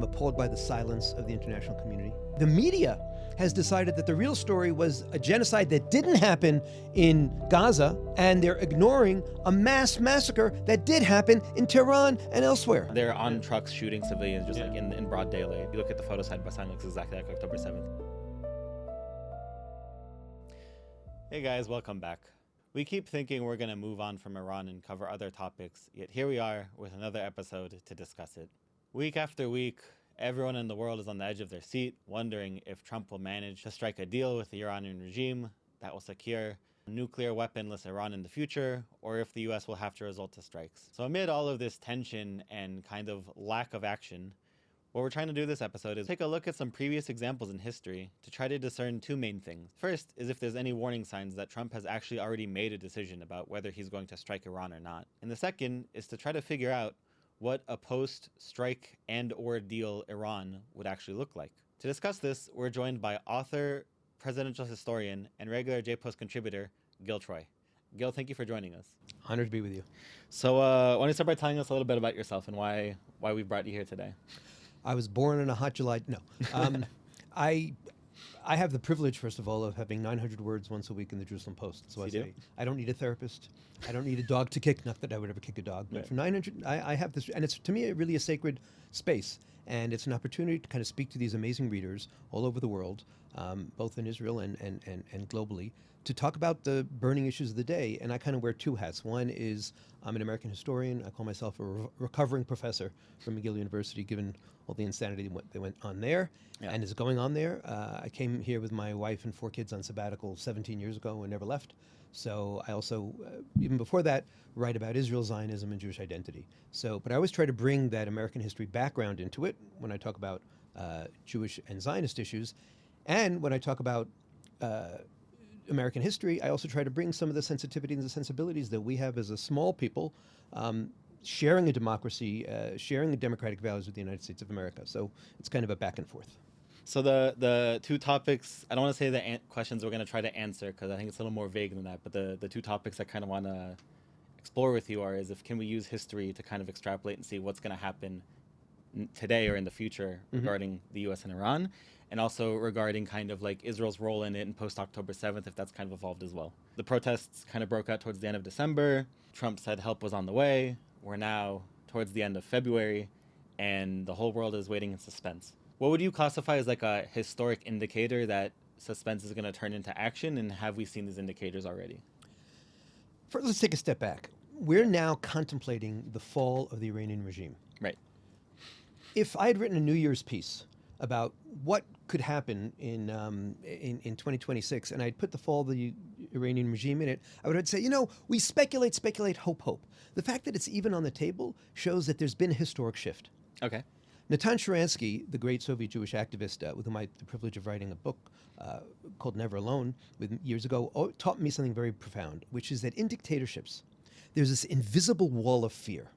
appalled by the silence of the international community. The media has decided that the real story was a genocide that didn't happen in Gaza, and they're ignoring a mass massacre that did happen in Tehran and elsewhere. They're on trucks shooting civilians just like in broad daylight. You look at the photo side by side, it looks exactly like October 7th. Hey guys, welcome back. We keep thinking we're going to move on from Iran and cover other topics, yet here we are with another episode to discuss it. Week after week, everyone in the world is on the edge of their seat, wondering if Trump will manage to strike a deal with the Iranian regime that will secure a nuclear weaponless Iran in the future, or if the US will have to resort to strikes. So amid all of this tension and kind of lack of action, what we're trying to do this episode is take a look at some previous examples in history to try to discern two main things. First is if there's any warning signs that Trump has actually already made a decision about whether he's going to strike Iran or not. And the second is to try to figure out what a post-strike and or deal Iran would actually look like. To discuss this, we're joined by author, presidential historian, and regular J-Post contributor, Gil Troy. Gil, thank you for joining us. Honored to be with you. So why don't you start by telling us a little bit about yourself and why we brought you here today? I was born on a hot July. No. I have the privilege, first of all, of having 900 words once a week in the Jerusalem Post. So I say, I don't need a therapist. I don't need a dog to kick. Not that I would ever kick a dog. But for 900, I have this. And it's, to me, really a sacred space. And it's an opportunity to kind of speak to these amazing readers all over the world, both in Israel and globally, to talk about the burning issues of the day. And I kind of wear two hats. One is I'm an American historian. I call myself a recovering professor from McGill University, given all the insanity that went on there and is going on there. I came here with my wife and 4 kids on sabbatical 17 years ago and never left. So I also, even before that, write about Israel, Zionism, and Jewish identity. So, but I always try to bring that American history background into it when I talk about Jewish and Zionist issues. And when I talk about American history, I also try to bring some of the sensitivities and the sensibilities that we have as a small people, sharing a democracy, sharing the democratic values with the United States of America. So it's kind of a back and forth. So the two topics, I don't want to say the questions we're going to try to answer because I think it's a little more vague than that, but the two topics I kind of want to explore with you is can we use history to kind of extrapolate and see what's going to happen today or in the future regarding the US and Iran, and also regarding kind of like Israel's role in it in post-October 7th, if that's kind of evolved as well. The protests kind of broke out towards the end of December. Trump said help was on the way. We're now towards the end of February, and the whole world is waiting in suspense. What would you classify as like a historic indicator that suspense is going to turn into action, and have we seen these indicators already? First, let's take a step back. We're now contemplating the fall of the Iranian regime. Right. If I had written a New Year's piece about what could happen in 2026, and I'd put the fall of the Iranian regime in it, I would say, we speculate, hope. The fact that it's even on the table shows that there's been a historic shift. Okay. Natan Sharansky, the great Soviet Jewish activist with whom I had the privilege of writing a book called Never Alone years ago, taught me something very profound, which is that in dictatorships, there's this invisible wall of fear.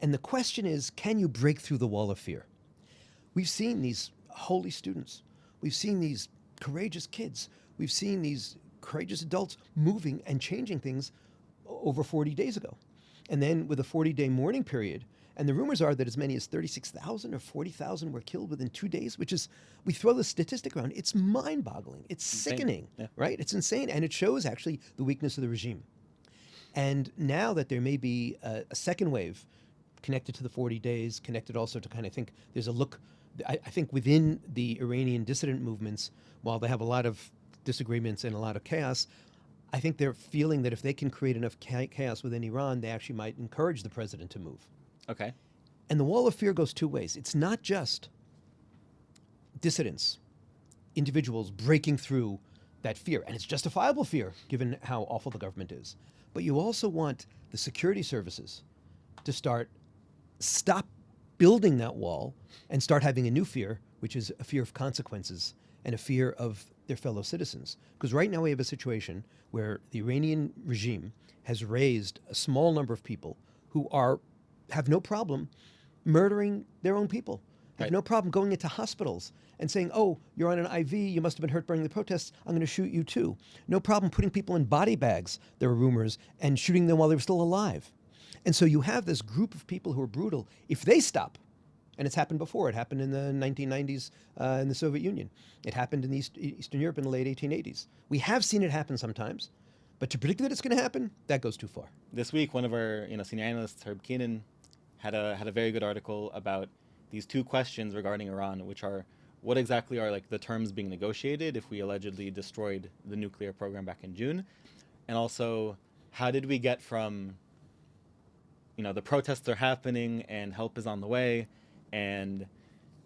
And the question is, can you break through the wall of fear? We've seen these holy students. We've seen these courageous kids. We've seen these courageous adults moving and changing things over 40 days ago. And then with a 40-day mourning period, and the rumors are that as many as 36,000 or 40,000 were killed within 2 days, which is, we throw the statistic around, it's mind-boggling. It's sickening, right? It's insane. And it shows actually the weakness of the regime. And now that there may be a second wave connected to the 40 days, connected also to kind of think there's a look, I think within the Iranian dissident movements, while they have a lot of disagreements and a lot of chaos, I think they're feeling that if they can create enough chaos within Iran, they actually might encourage the president to move. Okay. And the wall of fear goes two ways. It's not just dissidents, individuals breaking through that fear, and it's justifiable fear given how awful the government is. But you also want the security services to stop building that wall and start having a new fear, which is a fear of consequences and a fear of their fellow citizens. Because right now we have a situation where the Iranian regime has raised a small number of people who have no problem murdering their own people, have no problem going into hospitals and saying, oh, you're on an IV, you must have been hurt during the protests, I'm going to shoot you too. No problem putting people in body bags, there are rumors, and shooting them while they were still alive. And so you have this group of people who are brutal. If they stop And it's happened before. It happened in the 1990s in the Soviet Union. It happened in Eastern Europe in the late 1880s. We have seen it happen sometimes, but to predict that it's going to happen, that goes too far. This week, one of our senior analysts, Herb Keenan, had a very good article about these two questions regarding Iran, which are what exactly are like the terms being negotiated if we allegedly destroyed the nuclear program back in June, and also how did we get from the protests are happening and help is on the way, and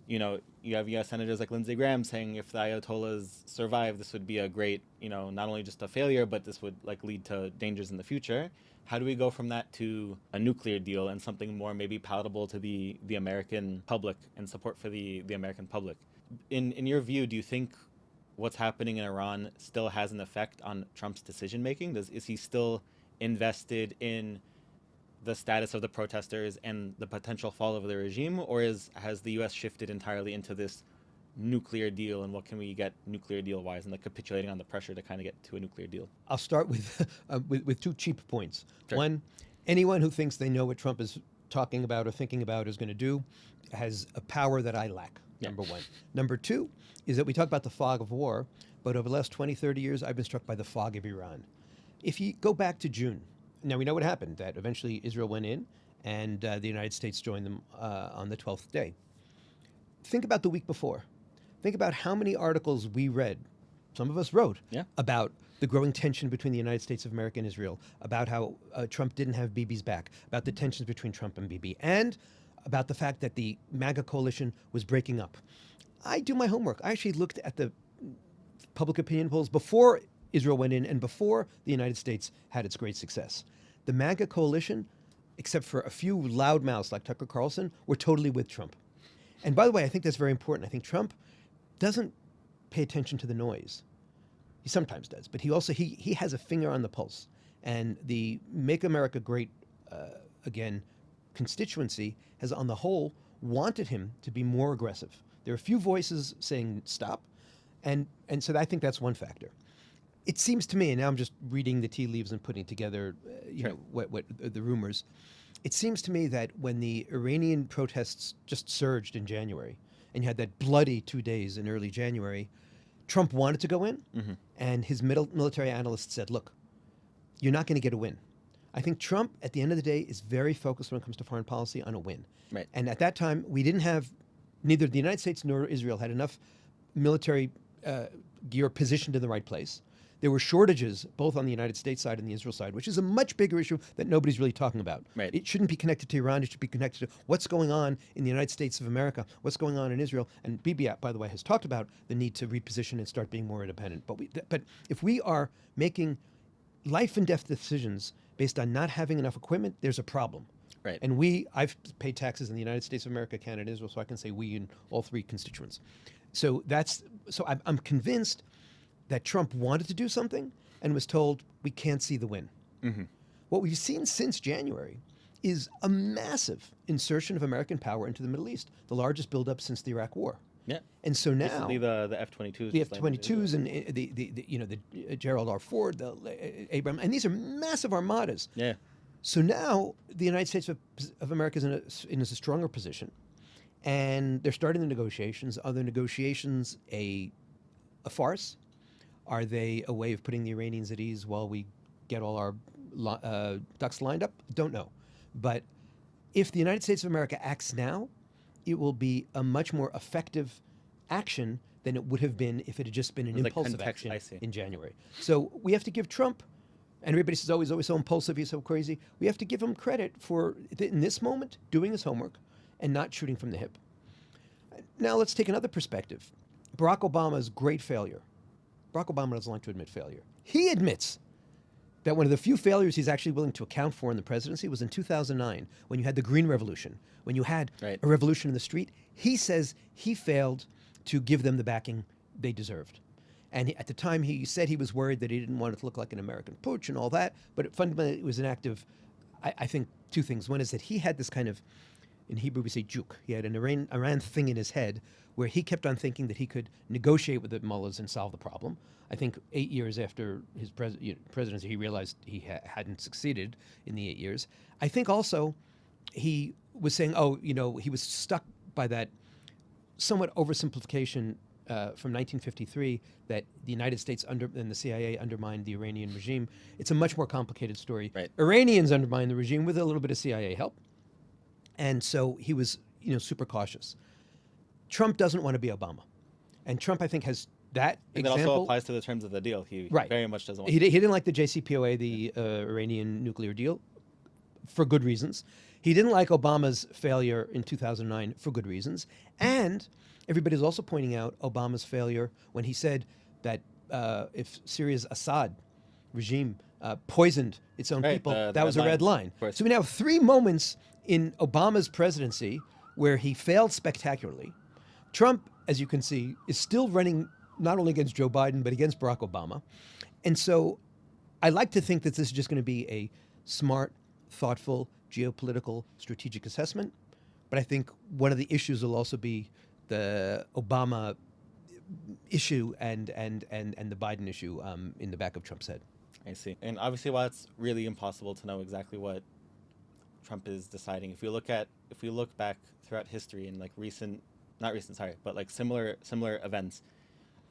you have U.S. senators like Lindsey Graham saying if the Ayatollahs survive, this would be a great, not only just a failure, but this would like lead to dangers in the future. How do we go from that to a nuclear deal and something more maybe palatable to the American public and support for the American public? In your view, do you think what's happening in Iran still has an effect on Trump's decision making? Is he still invested in the status of the protesters and the potential fall of the regime, or has the U.S. shifted entirely into this nuclear deal, and what can we get nuclear deal wise, and like capitulating on the pressure to kind of get to a nuclear deal? I'll start with two cheap points. Sure. One, anyone who thinks they know what Trump is talking about or thinking about is going to do has a power that I lack, number one. Number two is that we talk about the fog of war, but over the last 20, 30 years, I've been struck by the fog of Iran. If you go back to June, now we know what happened, that eventually Israel went in and the United States joined them on the 12th day. Think about the week before. Think about how many articles we read, some of us wrote, about the growing tension between the United States of America and Israel, about how Trump didn't have Bibi's back, about the tensions between Trump and Bibi, and about the fact that the MAGA coalition was breaking up. I do my homework. I actually looked at the public opinion polls before Israel went in and before the United States had its great success. The MAGA coalition, except for a few loudmouths like Tucker Carlson, were totally with Trump. And by the way, I think that's very important. I think Trump doesn't pay attention to the noise. He sometimes does, but he has a finger on the pulse. And the Make America Great Again constituency has, on the whole, wanted him to be more aggressive. There are a few voices saying stop, and so I think that's one factor. It seems to me, and now I'm just reading the tea leaves and putting together, what the rumors. It seems to me that when the Iranian protests just surged in January, and you had that bloody 2 days in early January, Trump wanted to go in, and his military analysts said, look, you're not going to get a win. I think Trump, at the end of the day, is very focused when it comes to foreign policy on a win. Right. And at that time, we didn't have, neither the United States nor Israel had enough military gear positioned in the right place. There were shortages both on the United States side and the Israel side, which is a much bigger issue that nobody's really talking about. Right. It shouldn't be connected to Iran. It should be connected to what's going on in the United States of America, what's going on in Israel. And Bibi, by the way, has talked about the need to reposition and start being more independent. But if we are making life and death decisions based on not having enough equipment, there's a problem. Right. And I've paid taxes in the United States of America, Canada, and Israel, so I can say we in all three constituents. So I'm convinced that Trump wanted to do something and was told, we can't see the win. What we've seen since January is a massive insertion of American power into the Middle East, the largest buildup since the Iraq War. Yeah. And so now Recently the F-22s. the F-22s and the Gerald R. Ford, the Abraham, and these are massive armadas. Yeah. So now the United States of America is in a stronger position, and they're starting the negotiations. Are the negotiations a farce? Are they a way of putting the Iranians at ease while we get all our ducks lined up? Don't know. But if the United States of America acts now, it will be a much more effective action than it would have been if it had just been an impulsive action in January. So we have to give Trump, and everybody says, oh, he's always so impulsive, he's so crazy. We have to give him credit for, in this moment, doing his homework and not shooting from the hip. Now let's take another perspective. Barack Obama's great failure. Barack Obama doesn't like to admit failure. He admits that one of the few failures he's actually willing to account for in the presidency was in 2009, when you had the Green Revolution, when you had a revolution in the street. He says he failed to give them the backing they deserved. And at the time, he said he was worried that he didn't want it to look like an American putsch and all that, but fundamentally it was an act of, I think, two things. One is that he had this kind of, in Hebrew we say juk, he had an Iran thing in his head where he kept on thinking that he could negotiate with the mullahs and solve the problem. I think 8 years after his presidency, he realized he hadn't succeeded in the 8 years. I think also he was saying, he was stuck by that somewhat oversimplification from 1953 that the United States and the CIA undermined the Iranian regime. It's a much more complicated story. Right. Iranians undermined the regime with a little bit of CIA help, and so he was, super cautious. Trump doesn't want to be Obama, and Trump, I think, has that And example. that also applies to the terms of the deal. He Right. very much doesn't want He didn't like the JCPOA, the Iranian nuclear deal, for good reasons. He didn't like Obama's failure in 2009 for good reasons. And everybody's also pointing out Obama's failure when he said that if Syria's Assad regime poisoned its own Right, people, the that was a red red line, line. of course. So we now have 3 moments in Obama's presidency where he failed spectacularly. Trump, as you can see, is still running not only against Joe Biden, but against Barack Obama. And so I like to think that this is just going to be a smart, thoughtful, geopolitical, strategic assessment. But I think one of the issues will also be the Obama issue and the Biden issue in the back of Trump's head. I see. And obviously, while it's really impossible to know exactly what Trump is deciding, if we look back throughout history and like similar events,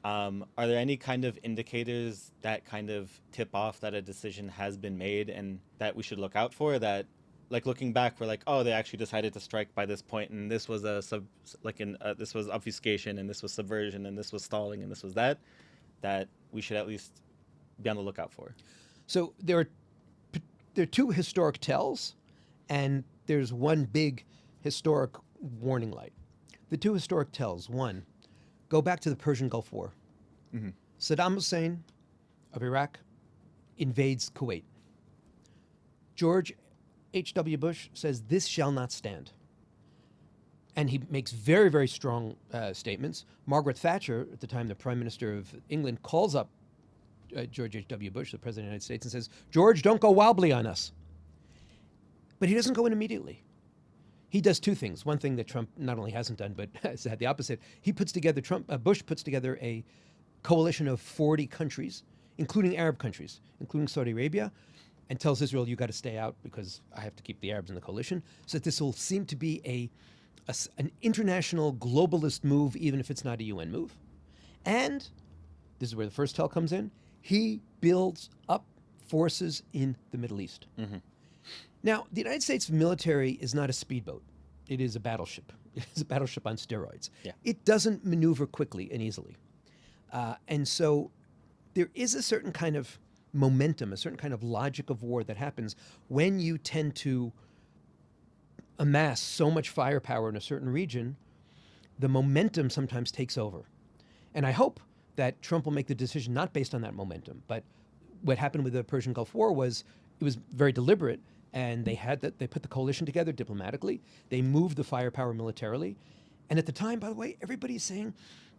are there any kind of indicators that kind of tip off that a decision has been made and that we should look out for? That, like, looking back, we're like, oh, they actually decided to strike by this point, and this was this was obfuscation, and this was subversion, and this was stalling, and this was that we should at least be on the lookout for. So there are 2 historic tells, and there's one big historic warning light. The 2 historic tells: one, go back to the Persian Gulf War. Mm-hmm. Saddam Hussein of Iraq invades Kuwait. George H.W. Bush says, "This shall not stand." And he makes very, very strong statements. Margaret Thatcher, at the time the Prime Minister of England, calls up George H.W. Bush, the President of the United States, and says, "George, don't go wobbly on us." But he doesn't go in immediately. He does 2 things. One thing that Trump not only hasn't done, but has had the opposite. Bush puts together a coalition of 40 countries, including Arab countries, including Saudi Arabia, and tells Israel, you got to stay out because I have to keep the Arabs in the coalition. So that this will seem to be an international globalist move, even if it's not a UN move. And this is where the first tell comes in. He builds up forces in the Middle East. Mm-hmm. Now, the United States military is not a speedboat. It is a battleship. It's a battleship on steroids. Yeah. It doesn't maneuver quickly and easily. And so there is a certain kind of momentum, a certain kind of logic of war that happens when you tend to amass so much firepower in a certain region. The momentum sometimes takes over. And I hope that Trump will make the decision not based on that momentum, but what happened with the Persian Gulf War was it was very deliberate, and they put the coalition together diplomatically. They moved the firepower militarily. And at the time, by the way, everybody's saying,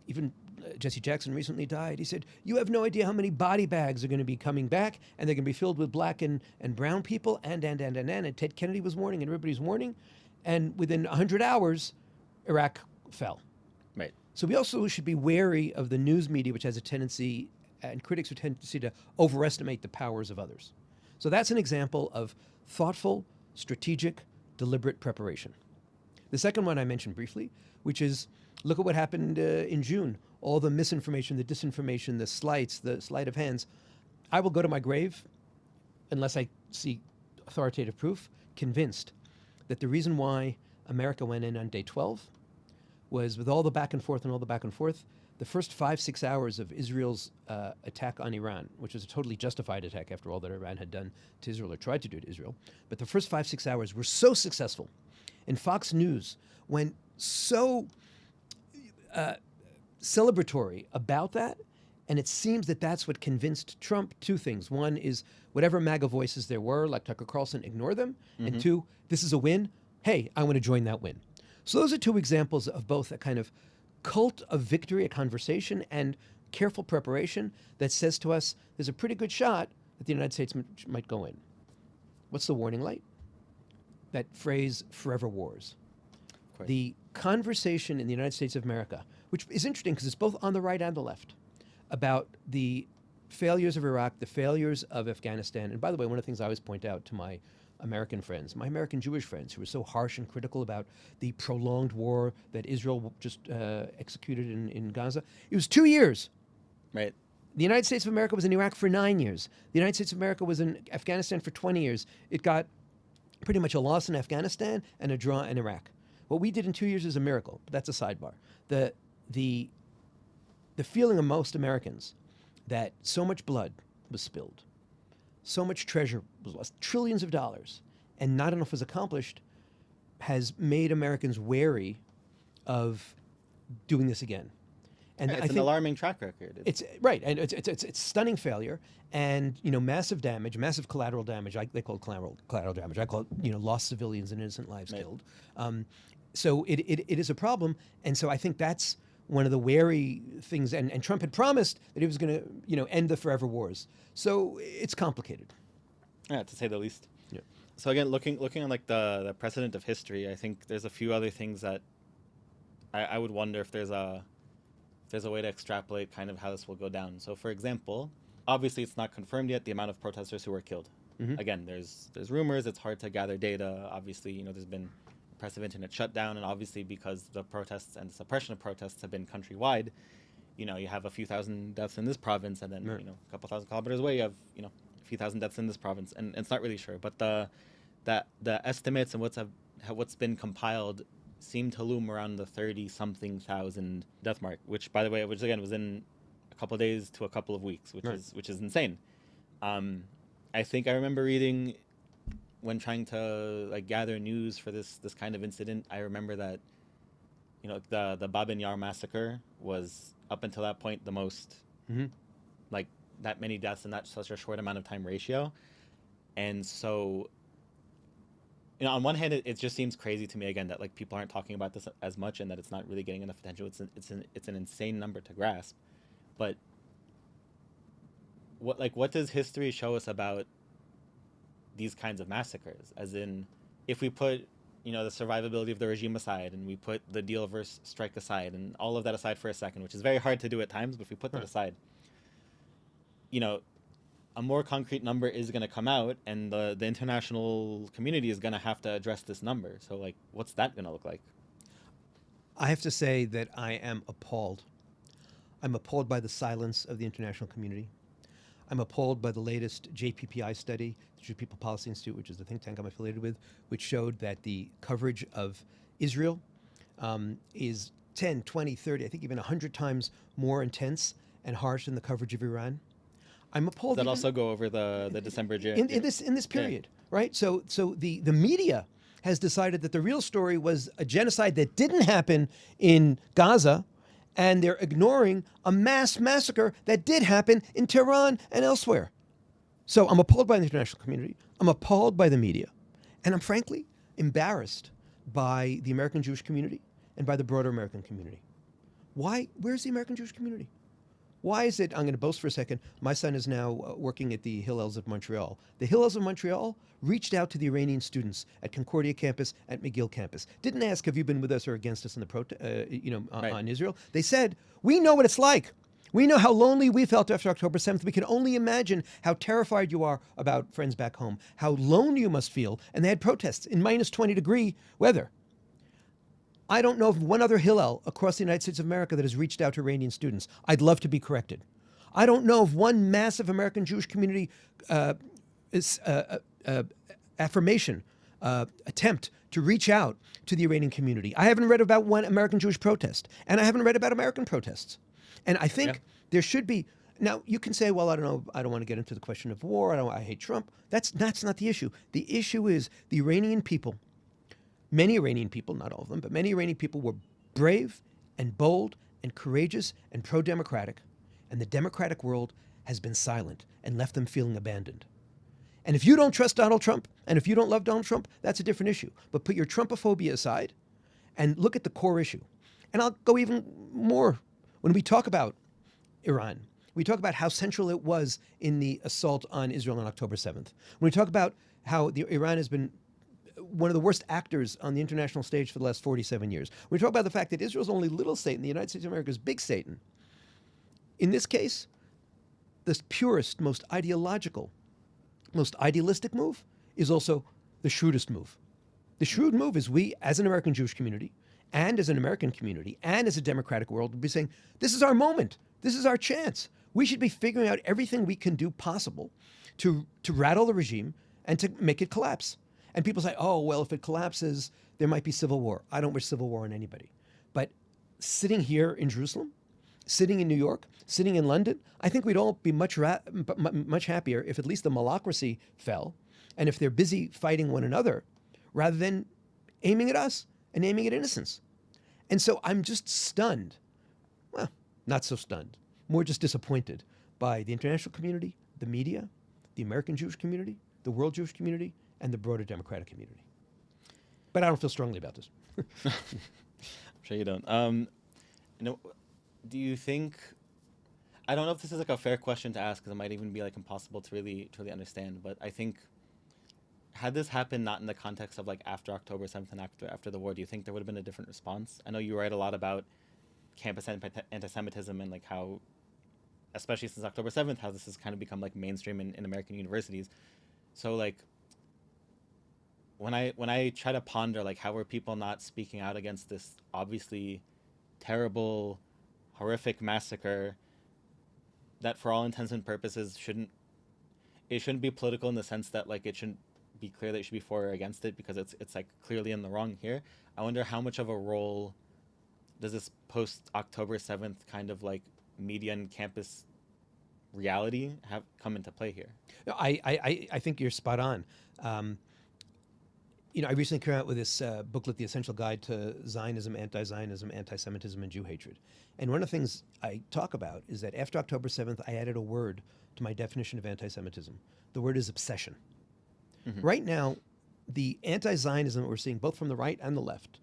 even Jesse Jackson recently died. He said, you have no idea how many body bags are going to be coming back, and they're going to be filled with black and brown people, and Ted Kennedy was warning, and everybody's warning. And within 100 hours, Iraq fell. Right. So we also should be wary of the news media, which has a tendency, and critics have a tendency to overestimate the powers of others. So that's an example of thoughtful, strategic, deliberate preparation. The second one I mentioned briefly, which is, look at what happened in June. All the misinformation, the disinformation, the slights, the sleight of hands. I will go to my grave, unless I see authoritative proof, convinced that the reason why America went in on day 12 was, with all the back and forth, the first 5-6 hours of Israel's attack on Iran, which was a totally justified attack after all that Iran had done to Israel or tried to do to Israel. But the first 5-6 hours were so successful. And Fox News went so celebratory about that. And it seems that that's what convinced Trump 2 things. One is whatever MAGA voices there were, like Tucker Carlson, ignore them. Mm-hmm. And 2, this is a win. Hey, I want to join that win. So those are 2 examples of both a kind of cult of victory, a conversation, and careful preparation that says to us there's a pretty good shot that the United States might go in. What's the warning light? That phrase, forever wars. The conversation in the United States of America, which is interesting because it's both on the right and the left, about the failures of Iraq, the failures of Afghanistan. And by the way, one of the things I always point out to my American friends, my American Jewish friends, who were so harsh and critical about the prolonged war that Israel just executed in Gaza. It was 2 years. Right. The United States of America was in Iraq for 9 years. The United States of America was in Afghanistan for 20 years. It got pretty much a loss in Afghanistan and a draw in Iraq. What we did in 2 years is a miracle, but that's a sidebar. The feeling of most Americans that so much blood was spilled, so much treasure was lost, trillions of dollars, and not enough was accomplished, has made Americans wary of doing this again. And It's I an think alarming track record. it's right, and it's stunning failure, and massive damage, massive collateral damage. They call it collateral damage. I call it lost civilians and innocent lives killed. So it is a problem, and so I think that's one of the wary things. And Trump had promised that he was going to end the forever wars. So it's complicated. Yeah, to say the least. Yeah. So again, looking on like the precedent of history, I think there's a few other things that I would wonder if there's a way to extrapolate kind of how this will go down. So for example, obviously it's not confirmed yet the amount of protesters who were killed. Mm-hmm. Again, there's rumors, it's hard to gather data. Obviously, there's been oppressive internet shutdown, and obviously because the protests and the suppression of protests have been countrywide, you have a few thousand deaths in this province, and then Right. a couple thousand kilometers away you have a few thousand deaths in this province, and it's not really sure. But the estimates and what's been compiled seem to loom around the 30-something thousand death mark, which, by the way, was in a couple of days to a couple of weeks, which Right. is insane. I think I remember reading when trying to gather news for this kind of incident. I remember that the Babin Yar massacre was up until that point the most Mm-hmm. that many deaths in such a short amount of time ratio, and so. On one hand, it just seems crazy to me again that people aren't talking about this as much, and that it's not really getting enough attention. It's an insane number to grasp, but what does history show us about these kinds of massacres? As in, if we put the survivability of the regime aside, and we put the deal versus strike aside, and all of that aside for a second, which is very hard to do at times, but if we put that aside, a more concrete number is going to come out, and the international community is going to have to address this number. So, what's that going to look like? I have to say that I am appalled. I'm appalled by the silence of the international community. I'm appalled by the latest JPPI study, the Jewish People Policy Institute, which is the think tank I'm affiliated with, which showed that the coverage of Israel is 10, 20, 30, I think even 100 times more intense and harsh than the coverage of Iran. I'm appalled. Does that also go over the December in this period, right? So the media has decided that the real story was a genocide that didn't happen in Gaza, and they're ignoring a mass massacre that did happen in Tehran and elsewhere. So I'm appalled by the international community. I'm appalled by the media, and I'm frankly embarrassed by the American Jewish community and by the broader American community. Why? Where's the American Jewish community? Why is it, I'm going to boast for a second, my son is now working at the Hillels of Montreal. The Hillels of Montreal reached out to the Iranian students at Concordia campus, at McGill campus. Didn't ask, have you been with us or against us in the Right. on Israel? They said, we know what it's like. We know how lonely we felt after October 7th. We can only imagine how terrified you are about friends back home, how lonely you must feel. And they had protests in minus 20-degree weather. I don't know of one other Hillel across the United States of America that has reached out to Iranian students. I'd love to be corrected. I don't know of one massive American Jewish community affirmation, attempt to reach out to the Iranian community. I haven't read about one American Jewish protest, and I haven't read about American protests. And I think there should be. Now, you can say, well, I don't know, I don't want to get into the question of war, I hate Trump. That's not the issue. The issue is the Iranian people. Many Iranian people, not all of them, but many Iranian people were brave and bold and courageous and pro-democratic, and the democratic world has been silent and left them feeling abandoned. And if you don't trust Donald Trump, and if you don't love Donald Trump, that's a different issue. But put your Trumpophobia aside and look at the core issue. And I'll go even more. When we talk about Iran, we talk about how central it was in the assault on Israel on October 7th. When we talk about how Iran has been one of the worst actors on the international stage for the last 47 years. We talk about the fact that Israel's only little Satan, the United States of America is big Satan. In this case, the purest, most ideological, most idealistic move is also the shrewdest move. The shrewd move is we, as an American Jewish community, and as an American community, and as a democratic world, would be saying, this is our moment. This is our chance. We should be figuring out everything we can do possible to rattle the regime and to make it collapse. And people say, oh, well, if it collapses, there might be civil war. I don't wish civil war on anybody. But sitting here in Jerusalem, sitting in New York, sitting in London, I think we'd all be much happier if at least the malocracy fell, and if they're busy fighting one another, rather than aiming at us and aiming at innocents. And so I'm just stunned, well, not so stunned, more just disappointed by the international community, the media, the American Jewish community, the world Jewish community, and the broader democratic community. But I don't feel strongly about this. I'm sure you don't. Do you think, I don't know if this is like a fair question to ask, because it might even be like impossible to really understand, but I think, had this happened not in the context of like after October 7th and after the war, do you think there would have been a different response? I know you write a lot about campus anti-Semitism and like how, especially since October 7th, how this has kind of become like mainstream in American universities. So like, when I try to ponder like how were people not speaking out against this obviously terrible, horrific massacre that for all intents and purposes shouldn't be political in the sense that like it shouldn't be clear that you should be for or against it, because it's like clearly in the wrong here. I wonder how much of a role does this post October 7th kind of like media and campus reality have come into play here? I think you're spot on. I recently came out with this booklet, The Essential Guide to Zionism, Anti-Zionism, Anti-Semitism, and Jew Hatred. And one of the things I talk about is that after October 7th, I added a word to my definition of anti-Semitism. The word is obsession. Mm-hmm. Right now, the anti-Zionism that we're seeing, both from the right and the left,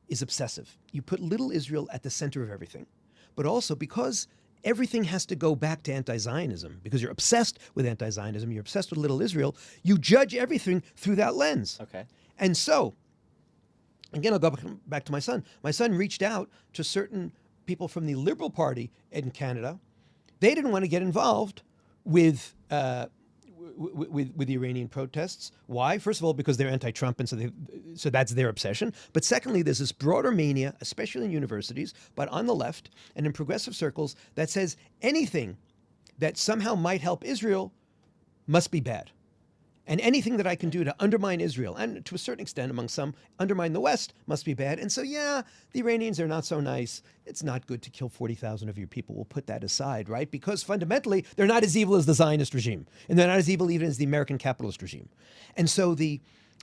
is obsessive. You put little Israel at the center of everything. But also, because everything has to go back to anti-Zionism, because you're obsessed with anti-Zionism, you're obsessed with little Israel, you judge everything through that lens. Okay. And so, again, I'll go back to my son. My son reached out to certain people from the Liberal Party in Canada. They didn't want to get involved with the Iranian protests. Why? First of all, because they're anti-Trump, and so that's their obsession. But secondly, there's this broader mania, especially in universities, but on the left and in progressive circles, that says anything that somehow might help Israel must be bad. And anything that I can do to undermine Israel, and to a certain extent, among some, undermine the West, must be bad. And so, yeah, the Iranians are not so nice. It's not good to kill 40,000 of your people. We'll put that aside, right? Because fundamentally, they're not as evil as the Zionist regime. And they're not as evil even as the American capitalist regime. And so the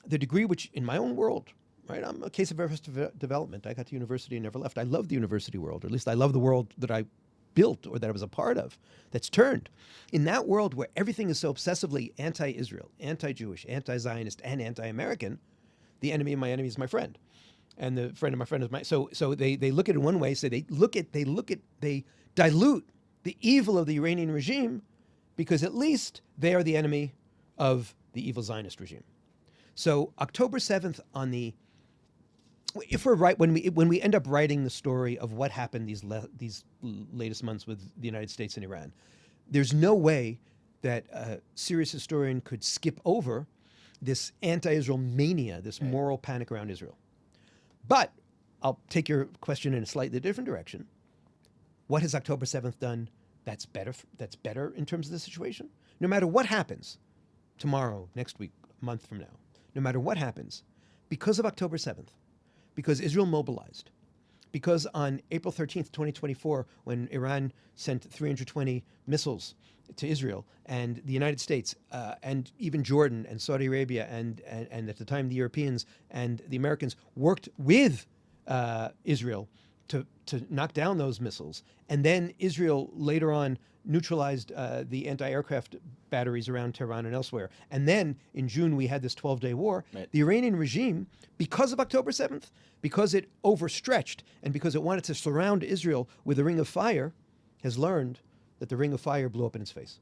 degree which, in my own world, right, I'm a case of Arrested Development. I got to university and never left. I love the university world, or at least I love the world that I built or that I was a part of, that's turned. In that world where everything is so obsessively anti-Israel, anti-Jewish, anti-Zionist, and anti-American, the enemy of my enemy is my friend. And the friend of my friend is my... So they look at it one way, so they dilute the evil of the Iranian regime because at least they are the enemy of the evil Zionist regime. So October 7th if we're right, when we end up writing the story of what happened these latest months with the United States and Iran, there's no way that a serious historian could skip over this anti-Israel mania, this moral panic around Israel. But I'll take your question in a slightly different direction. What has October 7th done that's better in terms of the situation? No matter what happens tomorrow, next week, a month from now, no matter what happens, because of October 7th, because Israel mobilized, because on April 13th, 2024, when Iran sent 320 missiles to Israel, and the United States, and even Jordan and Saudi Arabia, and at the time the Europeans and the Americans worked with Israel to knock down those missiles, and then Israel later on neutralized the anti-aircraft batteries around Tehran and elsewhere. And then in June, we had this 12-day war. Right. The Iranian regime, because of October 7th, because it overstretched and because it wanted to surround Israel with a ring of fire, has learned that the ring of fire blew up in its face.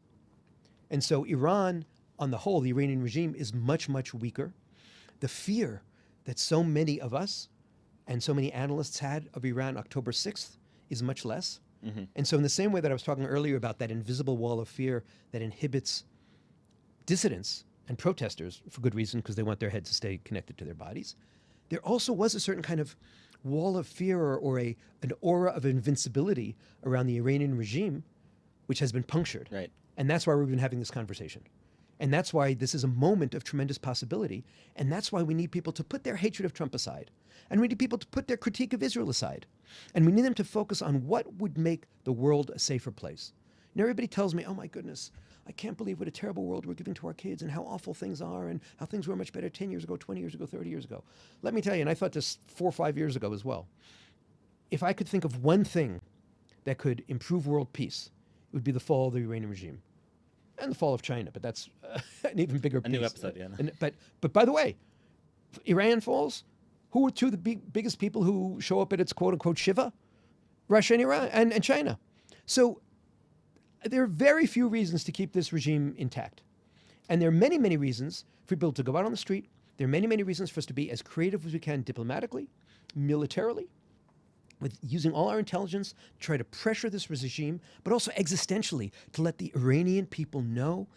And so Iran, on the whole, the Iranian regime is much, much weaker. The fear that so many of us and so many analysts had of Iran October 6th is much less. Mm-hmm. And so in the same way that I was talking earlier about that invisible wall of fear that inhibits dissidents, and protesters for good reason because they want their heads to stay connected to their bodies. There also was a certain kind of wall of fear or an aura of invincibility around the Iranian regime, which has been punctured. Right. And that's why we've been having this conversation. And that's why this is a moment of tremendous possibility. And that's why we need people to put their hatred of Trump aside. And we need people to put their critique of Israel aside. And we need them to focus on what would make the world a safer place. And everybody tells me, oh my goodness, I can't believe what a terrible world we're giving to our kids and how awful things are and how things were much better 10 years ago, 20 years ago, 30 years ago. Let me tell you, and I thought this 4 or 5 years ago as well, if I could think of one thing that could improve world peace, it would be the fall of the Iranian regime and the fall of China, but that's an even bigger piece. A new episode, yeah. But by the way, if Iran falls, who are two of the biggest people who show up at its quote-unquote Shiva? Russia and Iran and China. So there are very few reasons to keep this regime intact. And there are many, many reasons for people to go out on the street. There are many, many reasons for us to be as creative as we can diplomatically, militarily, with using all our intelligence to try to pressure this regime, but also existentially to let the Iranian people know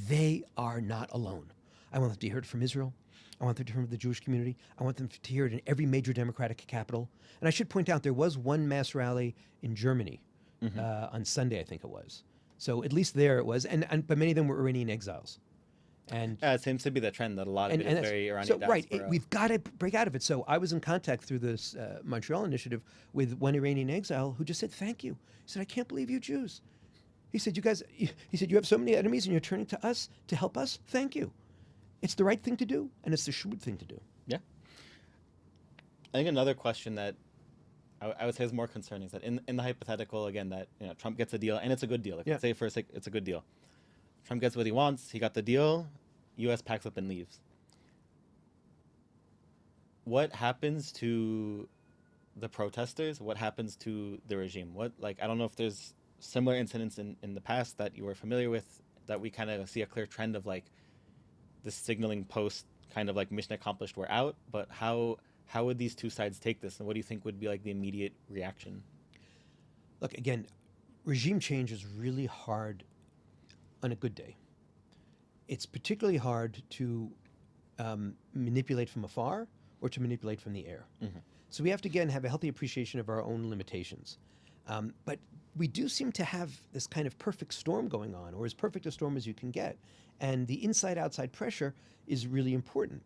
they are not alone. I want them to hear it from Israel. I want them to hear it from the Jewish community. I want them to hear it in every major democratic capital. And I should point out there was one mass rally in Germany on Sunday, I think it was. So at least there it was, but many of them were Iranian exiles. And it seems to be the trend that a lot of it is very Iranian so, diaspora. right, we've got to break out of it. So I was in contact through this Montreal initiative with one Iranian exile who just said, thank you. He said, I can't believe you Jews. He said, you have so many enemies and you're turning to us to help us. Thank you. It's the right thing to do, and it's the shrewd thing to do. Yeah. I think another question that I would say is more concerning is that in the hypothetical, again, that Trump gets a deal, and it's a good deal. Like, say for a sec, it's a good deal. Trump gets what he wants. He got the deal. U.S. packs up and leaves. What happens to the protesters? What happens to the regime? I don't know if there's similar incidents in the past that you were familiar with that we kind of see a clear trend of like this signaling post kind of like mission accomplished, we're out. But how would these two sides take this, and what do you think would be like the immediate reaction? Look, again, regime change is really hard on a good day. It's particularly hard to manipulate from afar or to manipulate from the air. Mm-hmm. So we have to, again, have a healthy appreciation of our own limitations. But we do seem to have this kind of perfect storm going on, or as perfect a storm as you can get. And the inside-outside pressure is really important.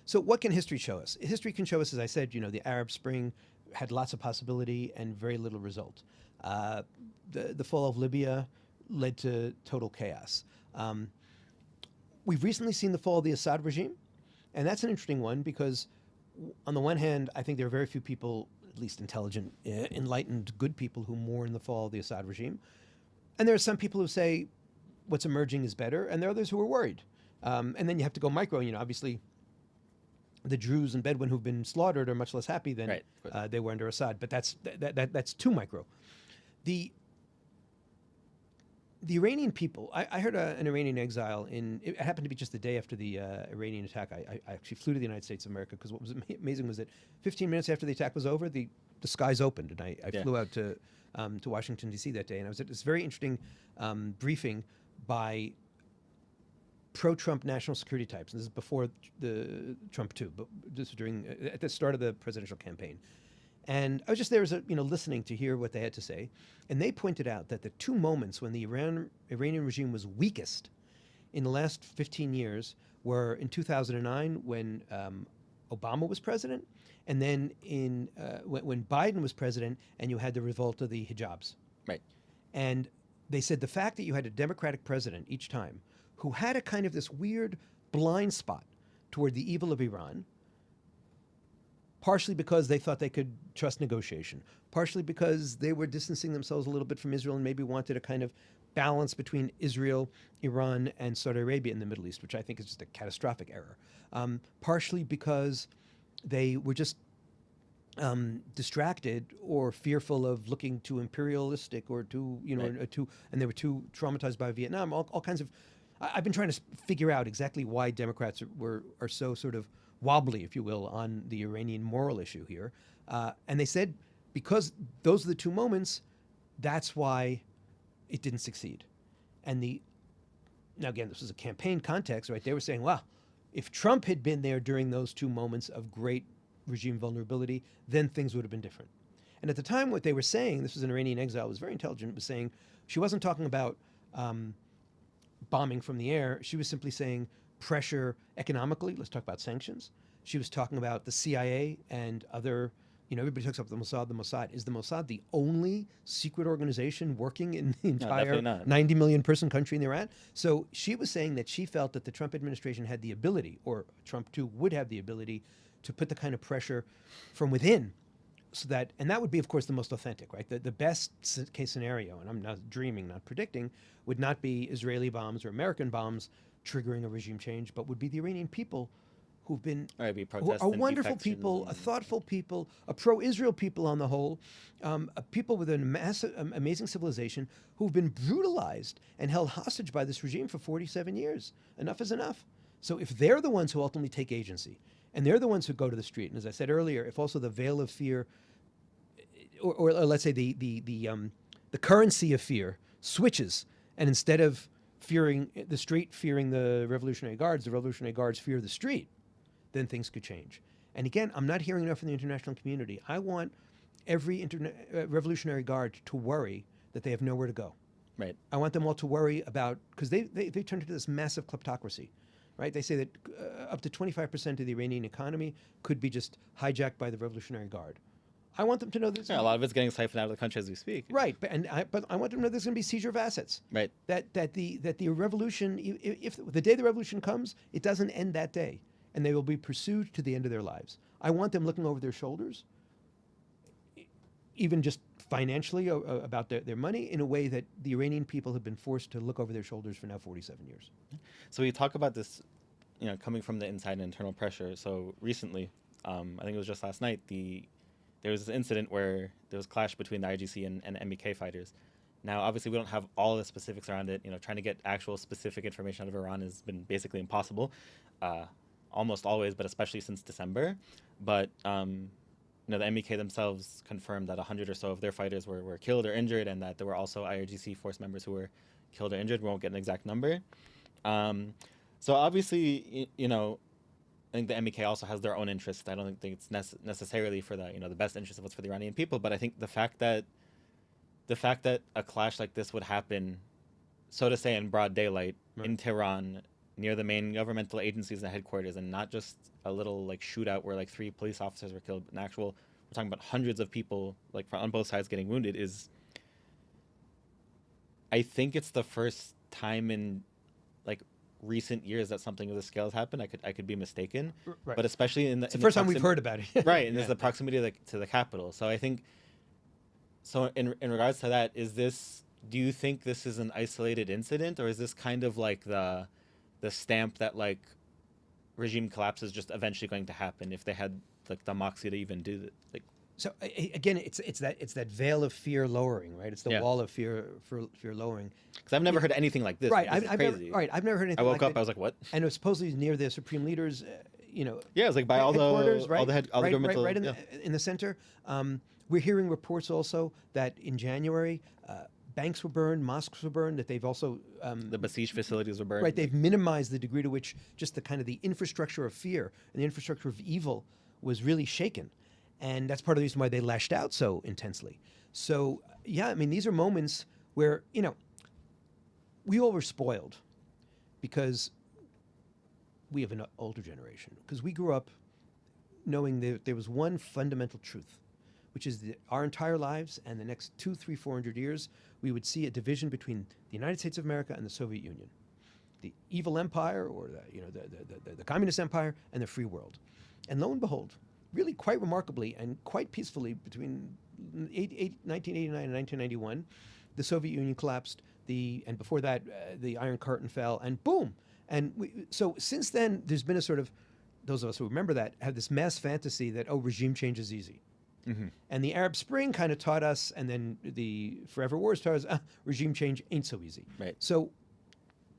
So what can history show us? History can show us, as I said, the Arab Spring had lots of possibility and very little result. The fall of Libya led to total chaos. We've recently seen the fall of the Assad regime, and that's an interesting one because, on the one hand, I think there are very few people, at least intelligent, enlightened, good people who mourn the fall of the Assad regime. And there are some people who say what's emerging is better, and there are others who are worried. And then you have to go micro, obviously the Druze and Bedouin who've been slaughtered are much less happy than they were under Assad, but that's too micro. The Iranian people, I heard an Iranian exile it happened to be just the day after the Iranian attack. I actually flew to the United States of America because what was amazing was that 15 minutes after the attack was over, the skies opened, and I flew out to Washington, D.C. that day, and I was at this very interesting briefing by pro-Trump national security types. And this is before the Trump 2, but this was at the start of the presidential campaign. And I was just there listening to hear what they had to say. And they pointed out that the two moments when the Iranian regime was weakest in the last 15 years were in 2009 when Obama was president, and then when Biden was president and you had the revolt of the hijabs. Right. And they said the fact that you had a Democratic president each time who had a kind of this weird blind spot toward the evil of Iran, partially because they thought they could trust negotiation, partially because they were distancing themselves a little bit from Israel and maybe wanted a kind of balance between Israel, Iran, and Saudi Arabia in the Middle East, which I think is just a catastrophic error. Partially because they were just distracted or fearful of looking too imperialistic or too, and they were too traumatized by Vietnam, all kinds of. I've been trying to figure out exactly why Democrats are so sort of wobbly, if you will, on the Iranian moral issue here. And they said because those are the two moments, that's why it didn't succeed. And the now again, this was a campaign context, right? They were saying, well, if Trump had been there during those 2 moments of great regime vulnerability, then things would have been different. And at the time, what they were saying, this was an Iranian exile, was very intelligent, was saying she wasn't talking about bombing from the air. She was simply saying pressure economically. Let's talk about sanctions. She was talking about the CIA and other, everybody talks about the Mossad. The Mossad. Is the Mossad the only secret organization working in the entire 90 million person country in Iran? So she was saying that she felt that the Trump administration had the ability, or Trump too would have the ability, to put the kind of pressure from within. So that, and that would be, of course, the most authentic, right? The best case scenario, and I'm not dreaming, not predicting, would not be Israeli bombs or American bombs triggering a regime change, but would be the Iranian people who've been, who are wonderful people, a thoughtful people, a pro-Israel people on the whole, a people with an amazing civilization who've been brutalized and held hostage by this regime for 47 years. Enough is enough. So if they're the ones who ultimately take agency, and they're the ones who go to the street, and as I said earlier, if also the veil of fear, or let's say the currency of fear switches, and instead of fearing the street, fearing the Revolutionary Guards fear the street, then things could change. And again, I'm not hearing enough from the international community. I want every Revolutionary Guard to worry that they have nowhere to go. Right. I want them all to worry about, because they turned into this massive kleptocracy. Right? They say that up to 25% of the Iranian economy could be just hijacked by the Revolutionary Guard. I want them to know that a lot of it's getting siphoned out of the country as we speak. Right, but I want them to know there's going to be seizure of assets. Right. That the revolution, if the day the revolution comes, it doesn't end that day, and they will be pursued to the end of their lives. I want them looking over their shoulders, even just financially about their money, in a way that the Iranian people have been forced to look over their shoulders for now 47 years. So we talk about this, coming from the inside and internal pressure. So recently, I think it was just last night, there was this incident where there was clash between the IGC and MEK fighters. Now, obviously, we don't have all the specifics around it. Trying to get actual specific information out of Iran has been basically impossible, almost always, but especially since December. But the MEK themselves confirmed that 100 or so of their fighters were killed or injured, and that there were also IRGC force members who were killed or injured. We won't get an exact number. So obviously, I think the MEK also has their own interests. I don't think it's necessarily for the best interest of what's for the Iranian people. But I think the fact that a clash like this would happen, so to say, in broad daylight, right, in Tehran, near the main governmental agencies and headquarters, and not just a little shootout where 3 police officers were killed, but we're talking about hundreds of people on both sides getting wounded, is, I think it's the first time in recent years that something of this scale has happened. I could be mistaken, right, but especially it's the first time we've heard about it. Right, and there's the proximity to the capital. So I think, so in regards to that, do you think this is an isolated incident, or is this kind of the stamp that regime collapse is just eventually going to happen if they had the moxie to even do that? So again, it's that veil of fear lowering, right? It's the wall of fear lowering. Because I've never heard anything like this. Right, I've never heard anything. I woke up, I was like, what? And it was supposedly near the supreme leaders, Yeah, it was by all the governmental, right in the center. We're hearing reports also that in January, banks were burned, mosques were burned. That they've also the besieged facilities were burned. Right, they've minimized the degree to which just the infrastructure of fear and the infrastructure of evil was really shaken. And that's part of the reason why they lashed out so intensely. So, yeah, I mean, these are moments where, we all were spoiled because we have an older generation. Because we grew up knowing that there was one fundamental truth, which is that our entire lives and the next 200, 300, 400 years, we would see a division between the United States of America and the Soviet Union. The evil empire, or the communist empire, and the free world. And lo and behold, really quite remarkably and quite peacefully between 1989 and 1991, the Soviet Union collapsed, and before that, the Iron Curtain fell, and boom. And so since then, there's been a sort of, those of us who remember that, have this mass fantasy that, regime change is easy. Mm-hmm. And the Arab Spring kind of taught us, and then the forever wars taught us, regime change ain't so easy. Right. So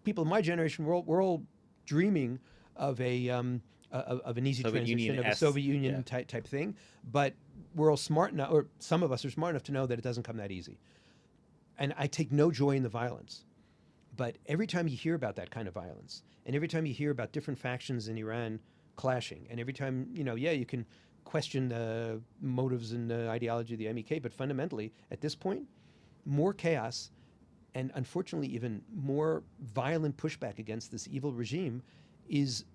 people in my generation, we're all dreaming of an easy Soviet transition, of a Soviet Union type thing, but we're all smart enough, or some of us are smart enough to know that it doesn't come that easy. And I take no joy in the violence, But every time you hear about that kind of violence, and every time you hear about different factions in Iran clashing, and every time, you can question the motives and the ideology of the MEK, but fundamentally, at this point, more chaos and unfortunately even more violent pushback against this evil regime is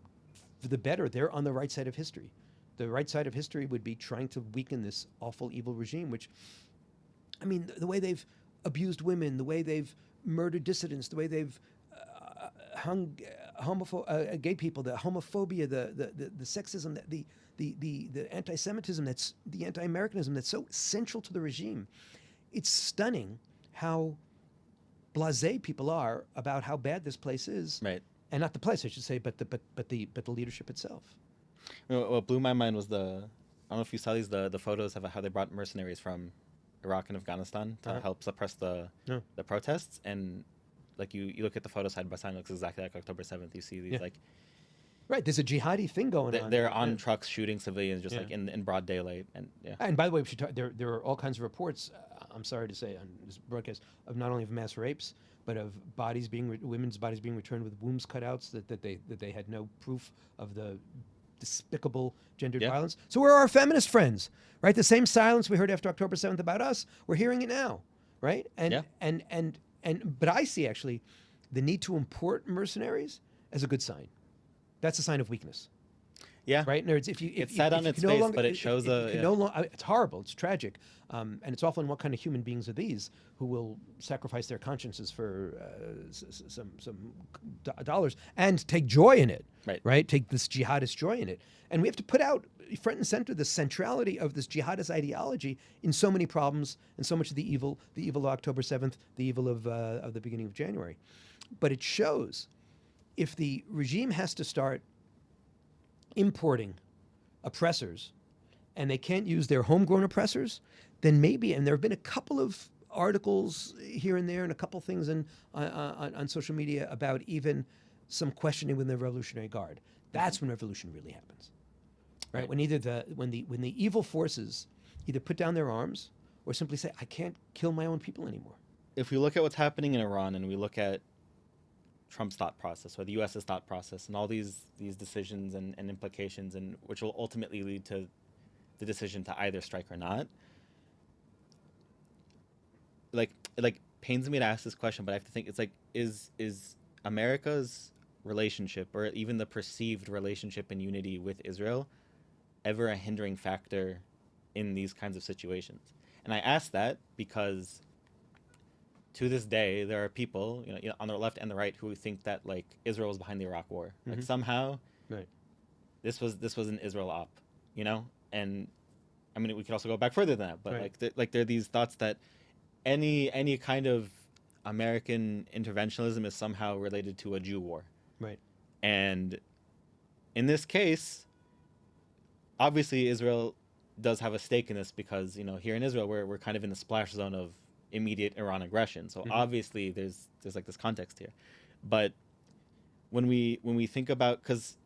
for the better. They're on the right side of history. The right side of history would be trying to weaken this awful, evil regime, which, I mean, the way they've abused women, the way they've murdered dissidents, the way they've hung gay people, the homophobia, the sexism, the anti-Semitism, that's the anti-Americanism that's so central to the regime. It's stunning how blasé people are about how bad this place is, Right. and not the place, I should say, but the leadership itself. What blew my mind was I don't know if you saw these, the photos of how they brought mercenaries from Iraq and Afghanistan to help suppress the protests, and like you look at the photo side by side, it looks exactly like October 7th. You see these like right. There's a jihadi thing going on. They're on trucks shooting civilians just like in broad daylight, and And by the way, we should talk, there are all kinds of reports. I'm sorry to say on this broadcast of not only of mass rapes, but of women's bodies being returned with wombs cutouts that they had no proof of the despicable gendered violence. So where are our feminist friends? Right, the same silence we heard after October 7th about us, we're hearing it now, right? But I see actually the need to import mercenaries as a good sign. That's a sign of weakness. Yeah, right. Nerds. It's sad on its face, but it shows it's horrible. It's tragic, and it's awful. And what kind of human beings are these who will sacrifice their consciences for some dollars and take joy in it? Right. Take this jihadist joy in it, and we have to put out front and center the centrality of this jihadist ideology in so many problems and so much of the evil of October 7th, the evil of the beginning of January. But it shows if the regime has to start importing oppressors and they can't use their homegrown oppressors, then maybe, and there have been a couple of articles here and there and a couple things on social media about even some questioning within the Revolutionary Guard. That's when revolution really happens. Right? When the evil forces either put down their arms or simply say, I can't kill my own people anymore. If we look at what's happening in Iran and we look at Trump's thought process or the U.S.'s thought process and all these decisions and implications, and which will ultimately lead to the decision to either strike or not, it pains me to ask this question, but I have to think, it's like, is America's relationship, or even the perceived relationship and unity with Israel, ever a hindering factor in these kinds of situations? And I ask that because to this day, there are people, on the left and the right, who think that like Israel was behind the Iraq War. Like somehow, this was an Israel op, And I mean, we could also go back further than that, but there are these thoughts that any kind of American interventionism is somehow related to a Jew war. Right. And in this case, obviously Israel does have a stake in this because, here in Israel, we're kind of in the splash zone of immediate Iran aggression. So obviously there's like this context here. But when we think about, because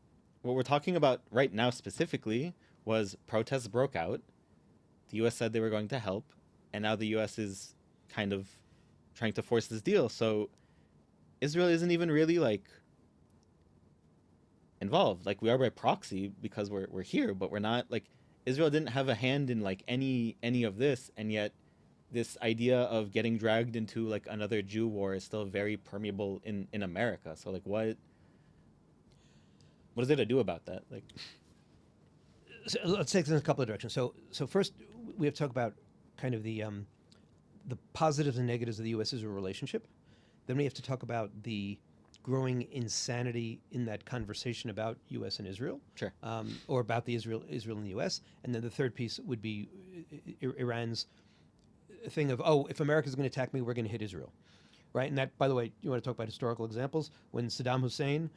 what we're talking about right now specifically was protests broke out. The U.S. said they were going to help, and now the U.S. is kind of trying to force this deal. So Israel isn't even really like involved. Like, we are by proxy because we're here, but we're not, like, Israel didn't have a hand in like any of this, and yet this idea of getting dragged into like another Jew war is still very permeable in America. So like, what is there to do about that? Like, so let's take this in a couple of directions. So first, we have to talk about kind of the positives and negatives of the U.S.-Israel relationship. Then we have to talk about the growing insanity in that conversation about U.S. and Israel, sure, or about the Israel and the U.S. And then the third piece would be Iran's thing of, if America's going to attack me, we're going to hit Israel, right? And that, by the way, you want to talk about historical examples? When Saddam Hussein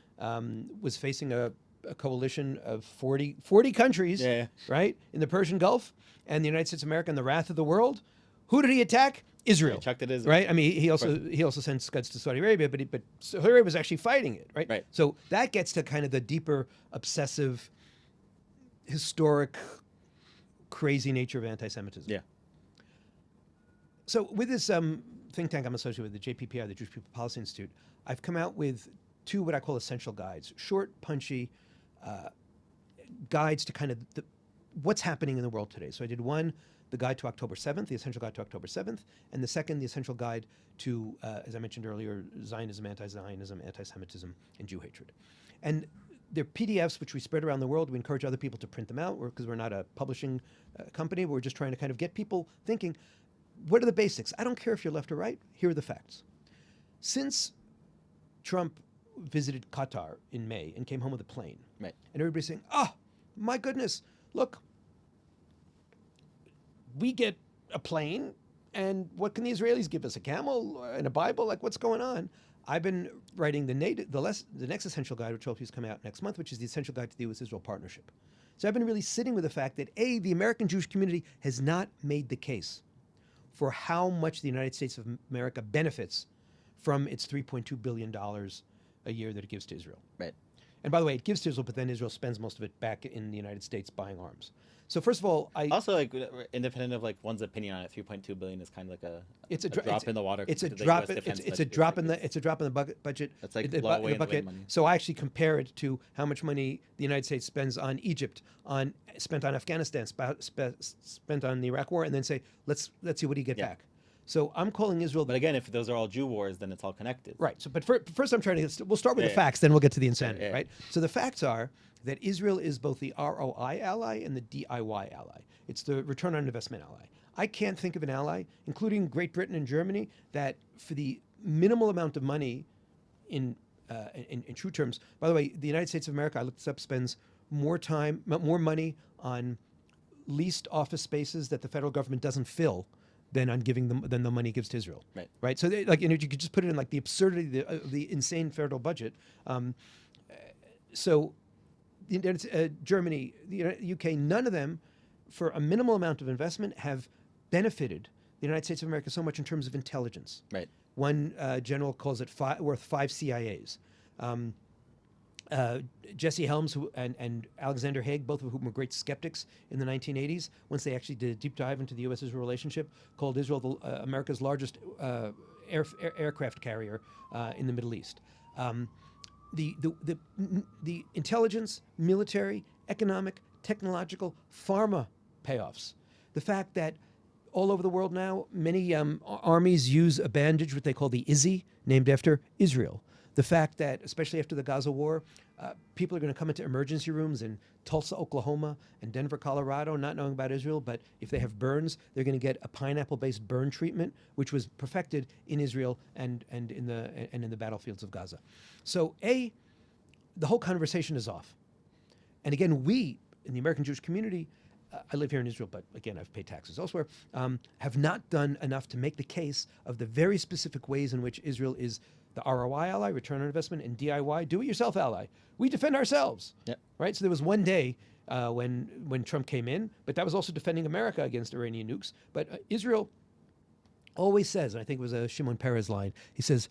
was facing a coalition of 40 countries, right, in the Persian Gulf, and the United States of America and the wrath of the world, who did he attack? Israel. He chucked at Israel. Right? I mean, he also sent Scuds to Saudi Arabia, but Saudi Arabia was actually fighting it, right? Right. So that gets to kind of the deeper, obsessive, historic, crazy nature of anti-Semitism. Yeah. So with this think tank I'm associated with, the JPPI, the Jewish People Policy Institute, I've come out with 2 what I call essential guides, short, punchy guides to kind of what's happening in the world today. So I did one, the guide to October 7th, the essential guide to October 7th, and the second, the essential guide to, as I mentioned earlier, Zionism, anti-Zionism, anti-Semitism, and Jew hatred. And they're PDFs which we spread around the world. We encourage other people to print them out because we're not a publishing company. We're just trying to kind of get people thinking, what are the basics? I don't care if you're left or right. Here are the facts. Since Trump visited Qatar in May and came home with a plane, Right. and everybody's saying, oh, my goodness, look, we get a plane, and what can the Israelis give us? A camel and a Bible? Like, what's going on? I've been writing the next essential guide, which hopefully is coming out next month, which is the essential guide to the U.S.-Israel partnership. So I've been really sitting with the fact that, A, the American Jewish community has not made the case for how much the United States of America benefits from its $3.2 billion a year that it gives to Israel. Right. And by the way, it gives to Israel, but then Israel spends most of it back in the United States buying arms. So first of all, Also, like, independent of like one's opinion on it, 3.2 billion is kind of like a drop in the water. It's a compared to the drop. US It's defense a budget drop in increase. the. It's a drop in the budget. That's like the blow away bu- in the bucket. wind money. So I actually compare it to how much money the United States spends on Egypt, spent on Afghanistan, spent on the Iraq War, and then say, let's see what do you get Yeah. back. So I'm calling Israel. But again, if those are all Jew wars, then it's all connected. Right. So, but first, I'm trying to. We'll start with Yeah, the yeah. facts, then we'll get to the insanity. Yeah. Right. So the facts are that Israel is both the ROI ally and the DIY ally. It's the return on investment ally. I can't think of an ally, including Great Britain and Germany, that for the minimal amount of money, in true terms. By the way, the United States of America, I looked this up, spends more money on leased office spaces that the federal government doesn't fill than on giving them than the money it gives to Israel. Right. So you could just put it in like the absurdity of the insane federal budget. So Germany, the UK, none of them, for a minimal amount of investment, have benefited the United States of America so much in terms of intelligence. Right. One general calls it worth 5 CIAs. Jesse Helms and Alexander Haig, both of whom were great skeptics in the 1980s, once they actually did a deep dive into the U.S.-Israel relationship, called Israel America's largest aircraft carrier in the Middle East. The intelligence, military, economic, technological, pharma payoffs. The fact that all over the world now, many armies use a bandage, what they call the IZI, named after Israel. The fact that, especially after the Gaza war, people are going to come into emergency rooms in Tulsa, Oklahoma, and Denver, Colorado, not knowing about Israel, but if they have burns, they're going to get a pineapple-based burn treatment, which was perfected in Israel and in the battlefields of Gaza. So, the whole conversation is off. And again, we, in the American Jewish community, I live here in Israel, but again, I've paid taxes elsewhere, have not done enough to make the case of the very specific ways in which Israel is the ROI ally, return on investment, and DIY, do-it-yourself ally. We defend ourselves, right? So there was one day when Trump came in, but that was also defending America against Iranian nukes. But Israel always says, and I think it was a Shimon Peres line, he says,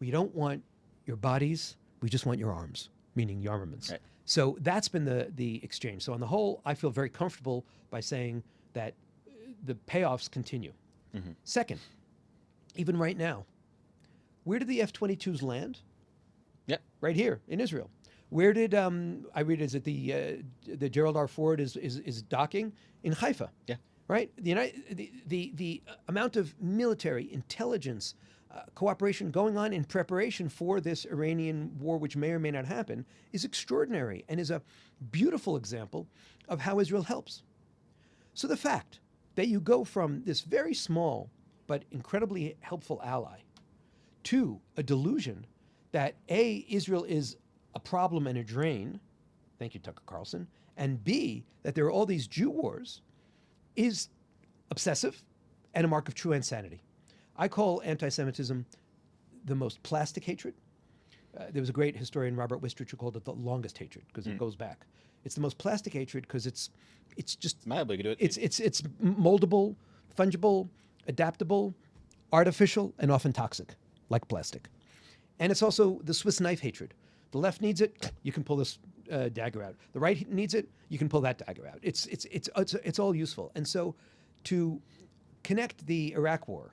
we don't want your bodies, we just want your arms, meaning your armaments. Right. So that's been the exchange. So on the whole, I feel very comfortable by saying that the payoffs continue. Mm-hmm. Second, even right now, where did the F-22s land? Yep. Right here in Israel. Where did I read? Is it the Gerald R. Ford is docking in Haifa? Yeah. Right. The amount of military intelligence cooperation going on in preparation for this Iranian war, which may or may not happen, is extraordinary and is a beautiful example of how Israel helps. So the fact that you go from this very small but incredibly helpful ally to a delusion that A, Israel is a problem and a drain, thank you, Tucker Carlson, and B, that there are all these Jew wars, is obsessive and a mark of true insanity. I call anti-Semitism the most plastic hatred. There was a great historian, Robert Wistrich, who called it the longest hatred because it goes back. It's the most plastic hatred because it's just Mildly, do it. it's moldable, fungible, adaptable, artificial, and often toxic, like plastic. And it's also the Swiss knife hatred. The left needs it, you can pull this dagger out. The right needs it, you can pull that dagger out. It's all useful. And so to connect the Iraq war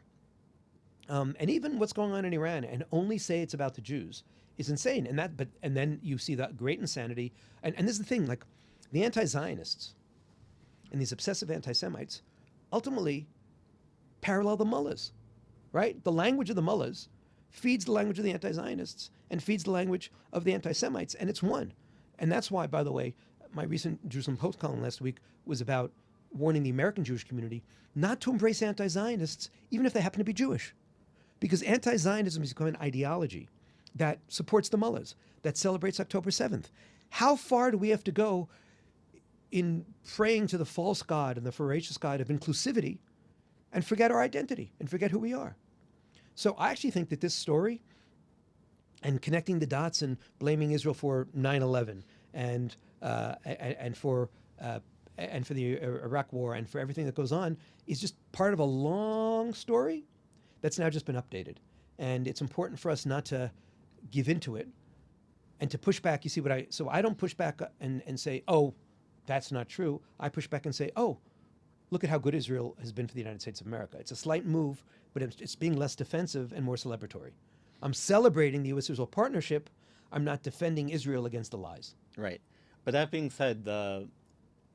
and even what's going on in Iran, and only say it's about the Jews is insane. And then you see the great insanity. And this is the thing, like the anti-Zionists and these obsessive anti-Semites ultimately parallel the mullahs, right? The language of the mullahs feeds the language of the anti-Zionists and feeds the language of the anti-Semites, and it's one. And that's why, by the way, my recent Jerusalem Post column last week was about warning the American Jewish community not to embrace anti-Zionists, even if they happen to be Jewish. Because anti-Zionism has become an ideology that supports the mullahs, that celebrates October 7th. How far do we have to go in praying to the false God and the voracious God of inclusivity and forget our identity and forget who we are? So I actually think that this story and connecting the dots and blaming Israel for 9/11 and for the Iraq War and for everything that goes on is just part of a long story that's now just been updated. And it's important for us not to give into it and to push back. You see so I don't push back and say, oh, that's not true. I push back and say, oh, look at how good Israel has been for the United States of America. It's a slight move, but it's being less defensive and more celebratory. I'm celebrating the U.S.-Israel partnership. I'm not defending Israel against the lies. Right. But that being said,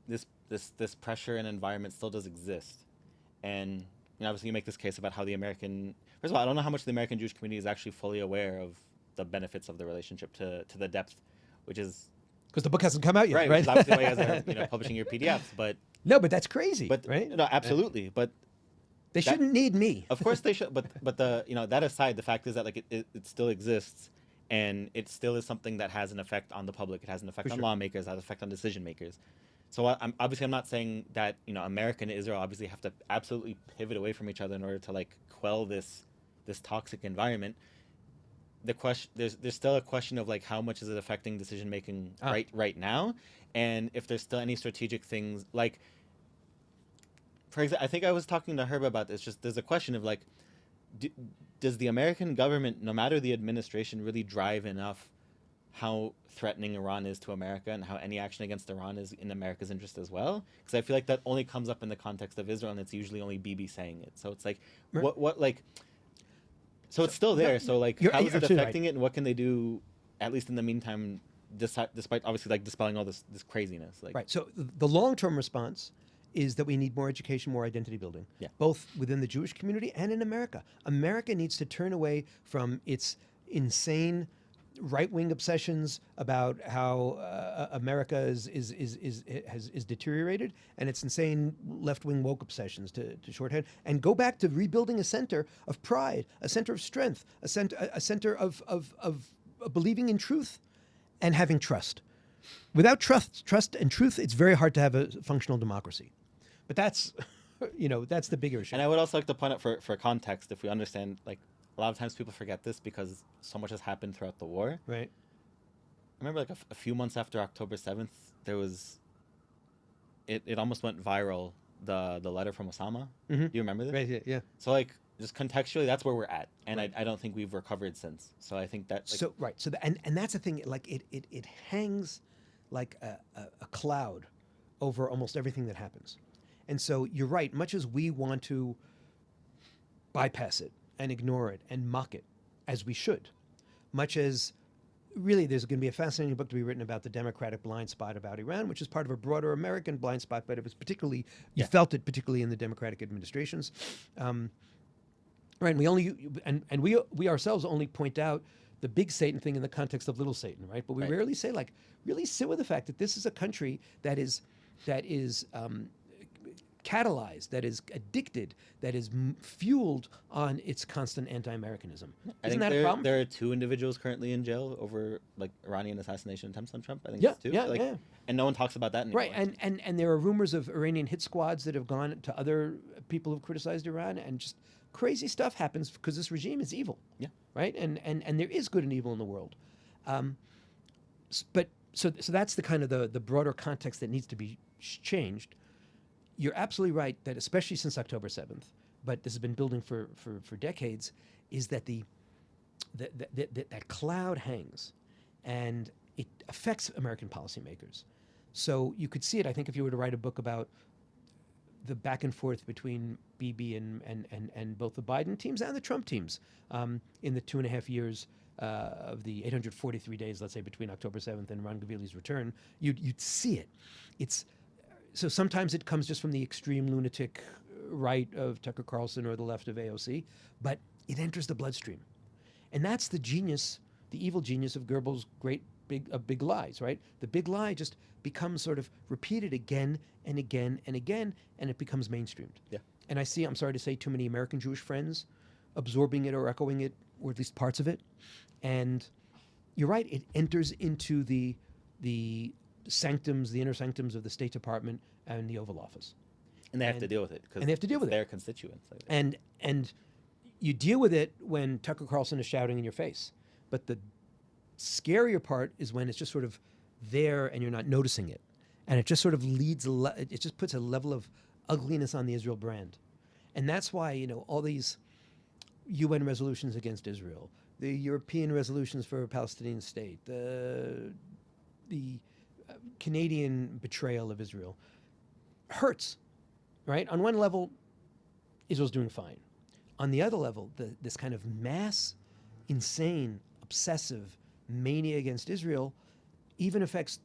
this pressure and environment still does exist. And obviously you make this case about how first of all, I don't know how much the American Jewish community is actually fully aware of the benefits of the relationship to the depth, which is... Because the book hasn't come out yet, right? Which is obviously why you guys are publishing your PDFs, but... No, but that's crazy, but, right? No, absolutely, but... They shouldn't need me. Of course they should, but that aside, the fact is that it still exists, and it still is something that has an effect on the public. It has an effect on lawmakers, it has an effect on decision makers. So I'm not saying that America and Israel obviously have to absolutely pivot away from each other in order to quell this toxic environment. The question there's still a question of how much is it affecting decision making right now, and if there's still any strategic things for example, I think I was talking to Herb about this. Just there's a question of does the American government, no matter the administration, really drive enough how threatening Iran is to America and how any action against Iran is in America's interest as well? Because I feel like that only comes up in the context of Israel, and it's usually only Bibi saying it. So it's so it's still there. So how is it affecting it, and what can they do, at least in the meantime, despite obviously dispelling all this craziness? Right. So the long-term response is that we need more education, more identity building, both within the Jewish community and in America. America needs to turn away from its insane right-wing obsessions about how America is deteriorated, and its insane left-wing woke obsessions to shorthand, and go back to rebuilding a center of pride, a center of strength, a center of believing in truth and having trust. Without trust and truth, it's very hard to have a functional democracy. But that's, that's the bigger issue. And I would also like to point out for context, if we understand, a lot of times people forget this because so much has happened throughout the war. Right. I remember a few months after October 7th, there was, it almost went viral, the letter from Osama. Mm-hmm. Do you remember this? Right, yeah. So just contextually, that's where we're at. And I don't think we've recovered since. So I think that... So that's the thing, it hangs like a cloud over almost everything that happens. And so you're right, much as we want to bypass it and ignore it and mock it, as we should, much as really there's going to be a fascinating book to be written about the Democratic blind spot about Iran, which is part of a broader American blind spot, but it was particularly, you felt it particularly in the Democratic administrations. Right, and we ourselves only point out the big Satan thing in the context of little Satan, right? But we rarely say, really sit with the fact that this is a country that is catalyzed, that is addicted, that is fueled on its constant anti-Americanism. Isn't that a problem? There are 2 individuals currently in jail over Iranian assassination attempts on Trump. I think it's 2. Yeah. And no one talks about that anymore. Right, and there are rumors of Iranian hit squads that have gone to other people who've criticized Iran, and just crazy stuff happens because this regime is evil. Yeah. Right, and there is good and evil in the world, but so that's the kind of the broader context that needs to be changed. You're absolutely right that especially since October 7th, but this has been building for decades, is that that cloud hangs, and it affects American policymakers. So you could see it, I think, if you were to write a book about the back and forth between Bibi and both the Biden teams and the Trump teams in the 2.5 years of the 843 days, let's say, between October 7th and Ron Gavili's return, you'd see it. So sometimes it comes just from the extreme lunatic right of Tucker Carlson or the left of AOC, but it enters the bloodstream. And that's the genius, the evil genius of Goebbels' big lies, right? The big lie just becomes sort of repeated again and again and again, and it becomes mainstreamed. Yeah. And I see, I'm sorry to say, too many American Jewish friends absorbing it or echoing it, or at least parts of it. And you're right, it enters into the sanctums, the inner sanctums of the State Department and the Oval Office. And they have to deal with it. And they have to deal with it. Their constituents. And you deal with it when Tucker Carlson is shouting in your face. But the scarier part is when it's just sort of there and you're not noticing it. And it just sort of it just puts a level of ugliness on the Israel brand. And that's why, all these UN resolutions against Israel, the European resolutions for a Palestinian state, the Canadian betrayal of Israel hurts, right? On one level, Israel's doing fine. On the other level, this kind of mass, insane, obsessive mania against Israel even affects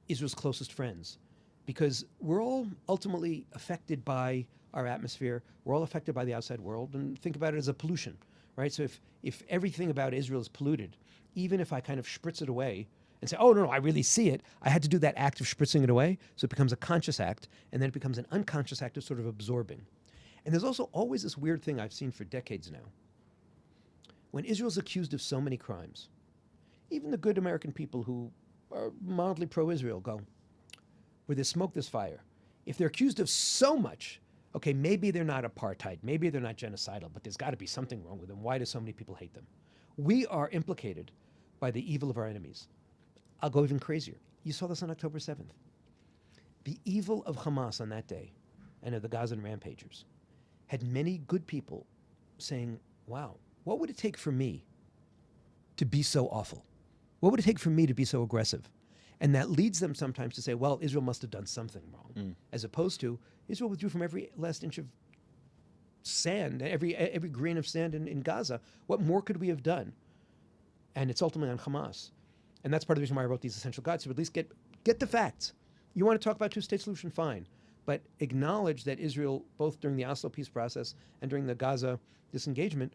Israel's closest friends, because we're all ultimately affected by our atmosphere. We're all affected by the outside world, and think about it as a pollution, right? So if everything about Israel is polluted, even if I kind of spritz it away and say, oh, no, I really see it, I had to do that act of spritzing it away, so it becomes a conscious act, and then it becomes an unconscious act of sort of absorbing. And there's also always this weird thing I've seen for decades now. When Israel's accused of so many crimes, even the good American people who are mildly pro-Israel go, where there's smoke, there's fire. If they're accused of so much, okay, maybe they're not apartheid, maybe they're not genocidal, but there's got to be something wrong with them. Why do so many people hate them? We are implicated by the evil of our enemies. I'll go even crazier. You saw this on October 7th. The evil of Hamas on that day and of the Gazan rampagers had many good people saying, wow, what would it take for me to be so awful? What would it take for me to be so aggressive? And that leads them sometimes to say, well, Israel must have done something wrong, as opposed to Israel withdrew from every last inch of sand, every grain of sand in Gaza. What more could we have done? And it's ultimately on Hamas. And that's part of the reason why I wrote these essential guides, to at least get the facts. You want to talk about two-state solution, fine. But acknowledge that Israel, both during the Oslo peace process and during the Gaza disengagement,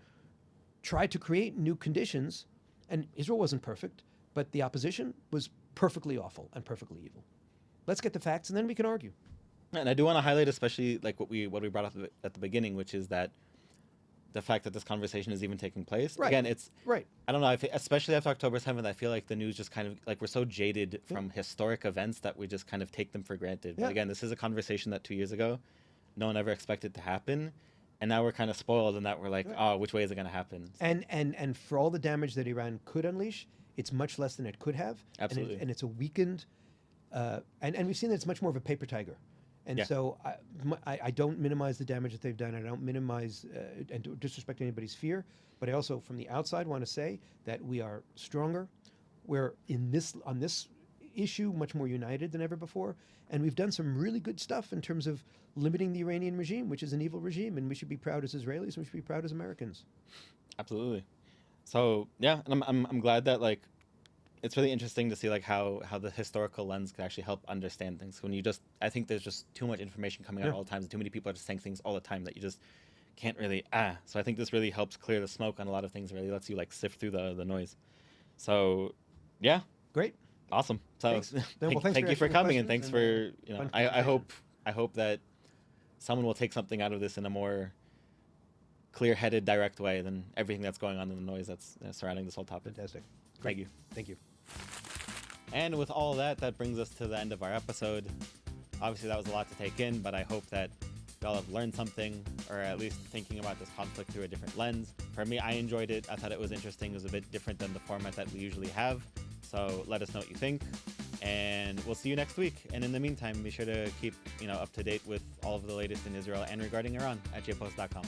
tried to create new conditions. And Israel wasn't perfect, but the opposition was perfectly awful and perfectly evil. Let's get the facts, and then we can argue. And I do want to highlight, especially like what we brought up at the beginning, which is that the fact that this conversation is even taking place. Right. Again, it's right. I don't know. Especially after October 7th, I feel like the news just kind of like we're so jaded from historic events that we just kind of take them for granted. Yeah. But again, this is a conversation that 2 years ago, no one ever expected to happen, and now we're kind of spoiled in that we're like, oh, which way is it going to happen? And for all the damage that Iran could unleash, it's much less than it could have. Absolutely. And it's a weakened, and we've seen that it's much more of a paper tiger. And so I don't minimize the damage that they've done. I don't minimize and disrespect anybody's fear. But I also, from the outside, want to say that we are stronger. We're on this issue much more united than ever before. And we've done some really good stuff in terms of limiting the Iranian regime, which is an evil regime. And we should be proud as Israelis, and we should be proud as Americans. Absolutely. So, yeah, and I'm glad that, like, it's really interesting to see like how the historical lens can actually help understand things. When I think there's just too much information coming out all the time. Too many people are just saying things all the time that you just can't really So I think this really helps clear the smoke on a lot of things. Really lets you like sift through the noise. So, yeah, great, awesome. So thank you for coming, and thanks for I hope that someone will take something out of this in a more clear-headed, direct way than everything that's going on in the noise that's surrounding this whole topic. Fantastic. Thank you. Thank you. And with all that brings us to the end of our episode. Obviously, that was a lot to take in, but I hope that y'all have learned something, or at least thinking about this conflict through a different lens. For me, I enjoyed it. I thought it was interesting. It was a bit different than the format that we usually have. So let us know what you think, and we'll see you next week. And in the meantime, be sure to keep up to date with all of the latest in Israel and regarding Iran at jpost.com.